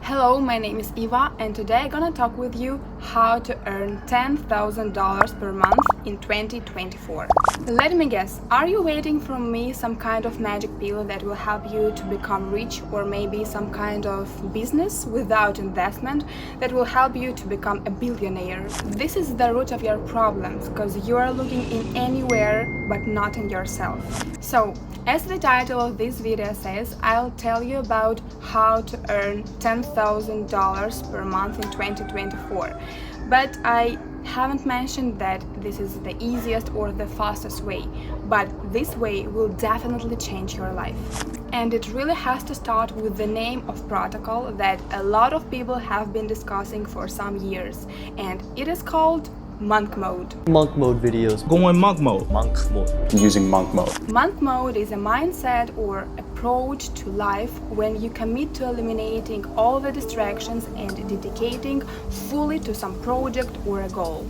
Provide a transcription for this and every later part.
Hello, my name is Eva and today I'm gonna talk with you how to earn $10,000 per month in 2024. Let me guess, are you waiting from me some kind of magic pill that will help you to become rich, or maybe some kind of business without investment that will help you to become a billionaire? This is the root of your problems, because you are looking in anywhere but not in yourself. So, as the title of this video says, I'll tell you about how to earn $10,000 per month in 2024. But I haven't mentioned that this is the easiest or the fastest way, but this way will definitely change your life. And it really has to start with the name of protocol that a lot of people have been discussing for some years, and it is called monk mode. Monk mode videos. Going monk mode. Monk mode. Using monk mode. Monk mode is a mindset or approach to life when you commit to eliminating all the distractions and dedicating fully to some project or a goal.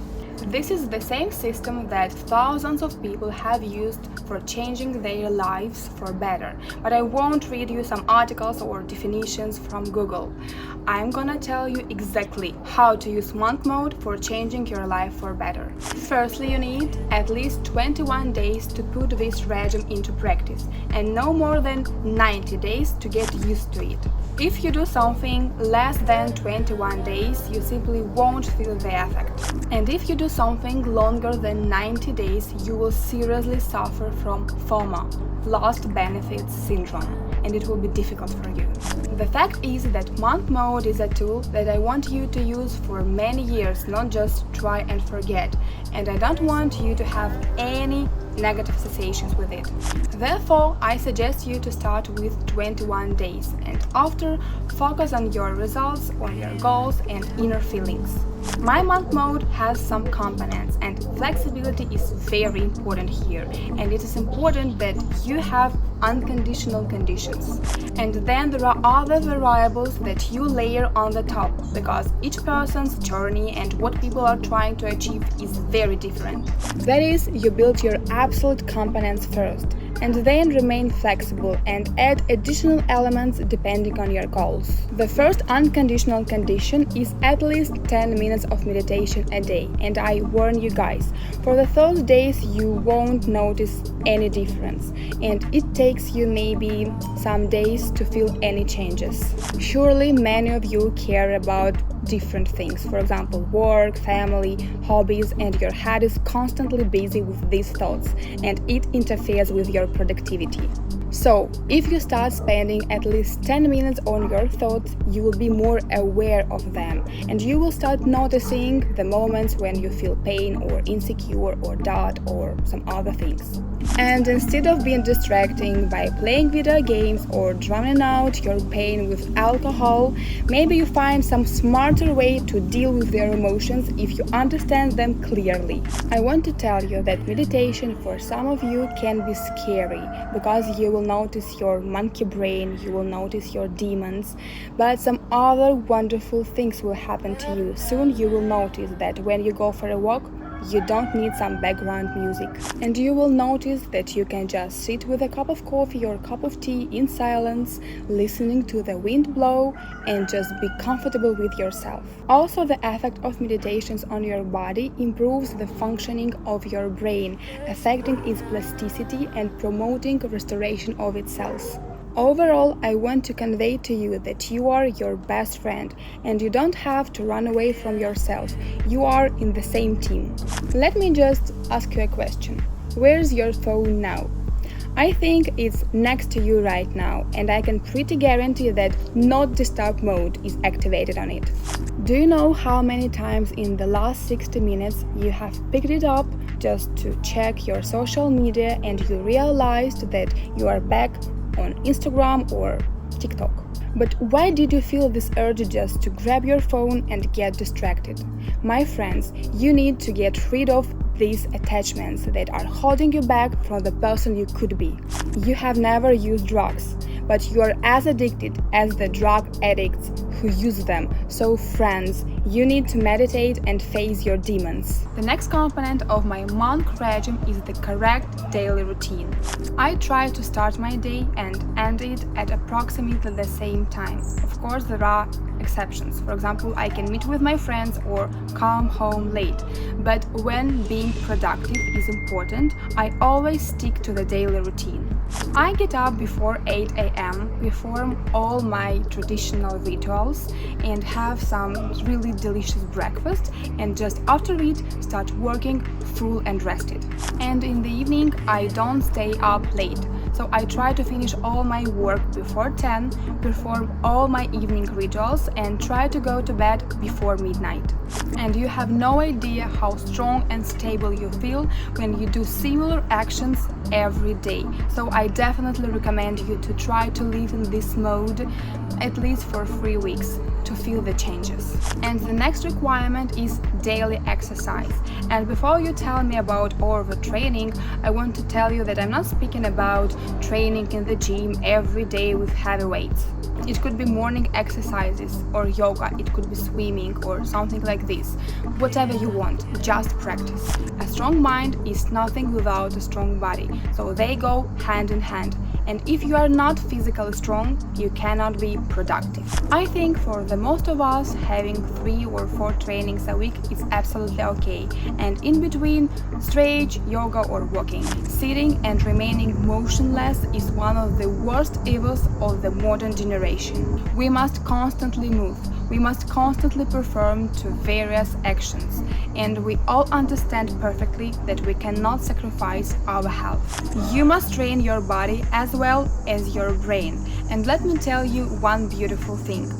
This is the same system that thousands of people have used for changing their lives for better. But I won't read you some articles or definitions from Google. I'm gonna tell you exactly how to use monk mode for changing your life for better. Firstly, you need at least 21 days to put this regime into practice, and no more than 90 days to get used to it. If you do something less than 21 days, you simply won't feel the effect. And if you do something longer than 90 days, you will seriously suffer from FOMO, lost benefits syndrome, and it will be difficult for you. The fact is that monk mode is a tool that I want you to use for many years, not just try and forget, and I don't want you to have any negative associations with it. Therefore, I suggest you to start with 21 days and after focus on your results, on your goals and inner feelings. My monk mode has some components, and flexibility is very important here, and it is important that you have unconditional conditions. And then there are other variables that you layer on the top, because each person's journey and what people are trying to achieve is very different. That is, you build your absolute components first, and then remain flexible and add additional elements depending on your goals. The first unconditional condition is at least 10 minutes of meditation a day, and I warn you guys, for the first days you won't notice any difference, and it takes you maybe some days to feel any changes. Surely many of you care about different things, for example work, family, hobbies, and your head is constantly busy with these thoughts and it interferes with your productivity. So, if you start spending at least 10 minutes on your thoughts, you will be more aware of them, and you will start noticing the moments when you feel pain or insecure or doubt or some other things. And instead of being distracting by playing video games or drowning out your pain with alcohol, maybe you find some smarter way to deal with your emotions if you understand them clearly. I want to tell you that meditation for some of you can be scary, because you will notice your monkey brain, you will notice your demons, but some other wonderful things will happen to you. Soon you will notice that when you go for a walk, you don't need some background music, and you will notice that you can just sit with a cup of coffee or cup of tea in silence, listening to the wind blow and just be comfortable with yourself. Also, the effect of meditations on your body improves the functioning of your brain, affecting its plasticity and promoting restoration of its cells. Overall, I want to convey to you that you are your best friend and you don't have to run away from yourself. You are in the same team. Let me just ask you a question. Where's your phone now? I think it's next to you right now, and I can pretty guarantee that not disturb mode is activated on it. Do you know how many times in the last 60 minutes you have picked it up just to check your social media and you realized that you are back on Instagram or TikTok? But why did you feel this urge just to grab your phone and get distracted? My friends, you need to get rid of these attachments that are holding you back from the person you could be. You have never used drugs, but you are as addicted as the drug addicts who use them. So friends, you need to meditate and face your demons. The next component of my monk regime is the correct daily routine. I try to start my day and end it at approximately the same time. Of course, there are exceptions. For example, I can meet with my friends or come home late. But when being productive is important, I always stick to the daily routine. I get up before 8 a.m., perform all my traditional rituals, and have some really delicious breakfast, and just after it, start working full and rested. And in the evening, I don't stay up late. So I try to finish all my work before 10, perform all my evening rituals, and try to go to bed before midnight. And you have no idea how strong and stable you feel when you do similar actions every day. So I definitely recommend you to try to live in this mode at least for 3 weeks to feel the changes. And the next requirement is daily exercise. And before you tell me about overtraining, I want to tell you that I'm not speaking about training in the gym every day with heavy weights. It could be morning exercises or yoga, it could be swimming or something like this. Whatever you want, just practice. A strong mind is nothing without a strong body, so they go hand in hand. And if you are not physically strong, you cannot be productive. I think for the most of us, having 3 or 4 trainings a week is absolutely okay. And in between, stretch, yoga or walking. Sitting and remaining motionless is one of the worst evils of the modern generation. We must constantly move. We must constantly perform to various actions, and we all understand perfectly that we cannot sacrifice our health. You must train your body as well as your brain, and let me tell you one beautiful thing.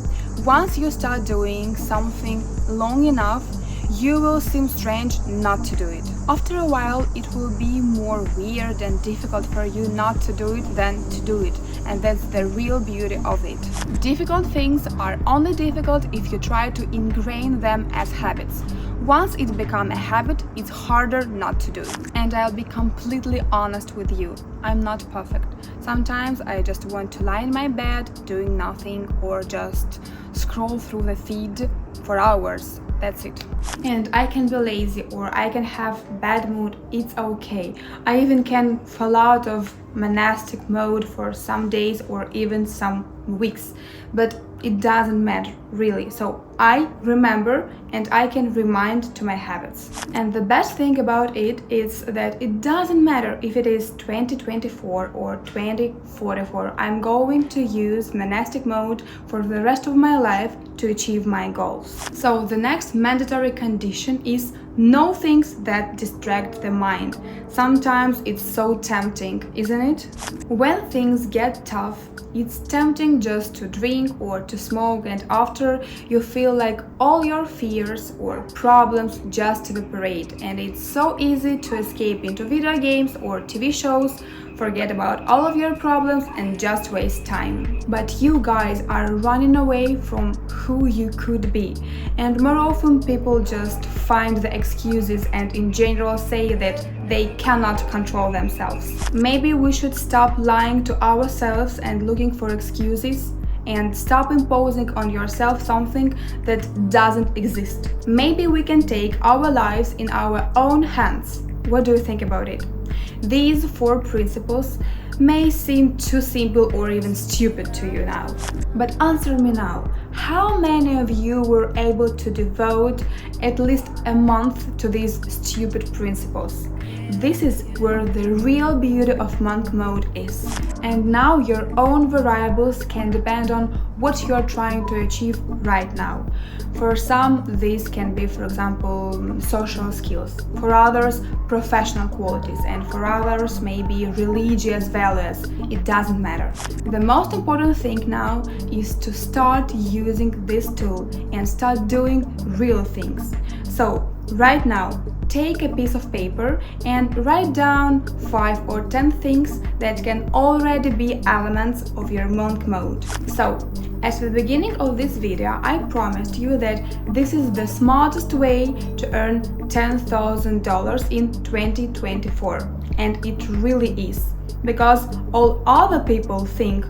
Once you start doing something long enough, you will seem strange not to do it. After a while, it will be more weird and difficult for you not to do it than to do it, and that's the real beauty of it. Difficult things are only difficult if you try to ingrain them as habits. Once it becomes a habit, it's harder not to do it. And I'll be completely honest with you, I'm not perfect. Sometimes I just want to lie in my bed doing nothing or just scroll through the feed for hours. That's it. And I can be lazy or I can have bad mood, it's okay. I even can fall out of monastic mode for some days or even some weeks, but it doesn't matter really. So I remember and I can remind to my habits. And the best thing about it is that it doesn't matter if it is 2024 or 2044. I'm going to use monastic mode for the rest of my life to achieve my goals. So the next mandatory condition is no things that distract the mind. Sometimes it's so tempting, isn't it? When things get tough, it's tempting just to drink or to smoke, and after you feel like all your fears or problems just evaporate, and it's so easy to escape into video games or TV shows, forget about all of your problems and just waste time. But you guys are running away from who you could be, and more often people just find the excuses and in general say that they cannot control themselves. Maybe we should stop lying to ourselves and looking for excuses and stop imposing on yourself something that doesn't exist. Maybe we can take our lives in our own hands. What do you think about it? These 4 principles may seem too simple or even stupid to you now. But answer me now, how many of you were able to devote at least a month to these stupid principles? This is where the real beauty of monk mode is. And now your own variables can depend on what you are trying to achieve right now. For some, these can be, for example, social skills. For others, professional qualities. And for others, maybe religious values. It doesn't matter. The most important thing now is to start using this tool and start doing real things. So, right now, take a piece of paper and write down 5 or 10 things that can already be elements of your monk mode. So, at the beginning of this video, I promised you that this is the smartest way to earn $10,000 in 2024. And it really is. Because all other people think,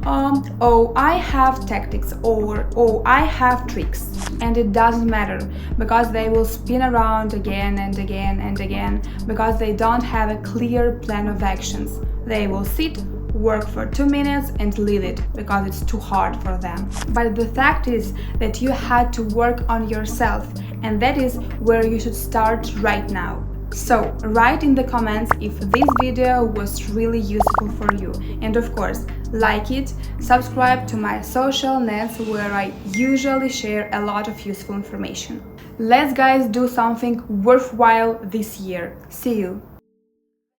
oh, I have tactics or oh, I have tricks. And it doesn't matter because they will spin around again and again and again because they don't have a clear plan of actions. They will sit, work for 2 minutes and leave it because it's too hard for them. But the fact is that you had to work on yourself, and that is where you should start right now. So, write in the comments if this video was really useful for you, and of course, like it, subscribe to my social nets where I usually share a lot of useful information. Let's guys do something worthwhile this year. See you!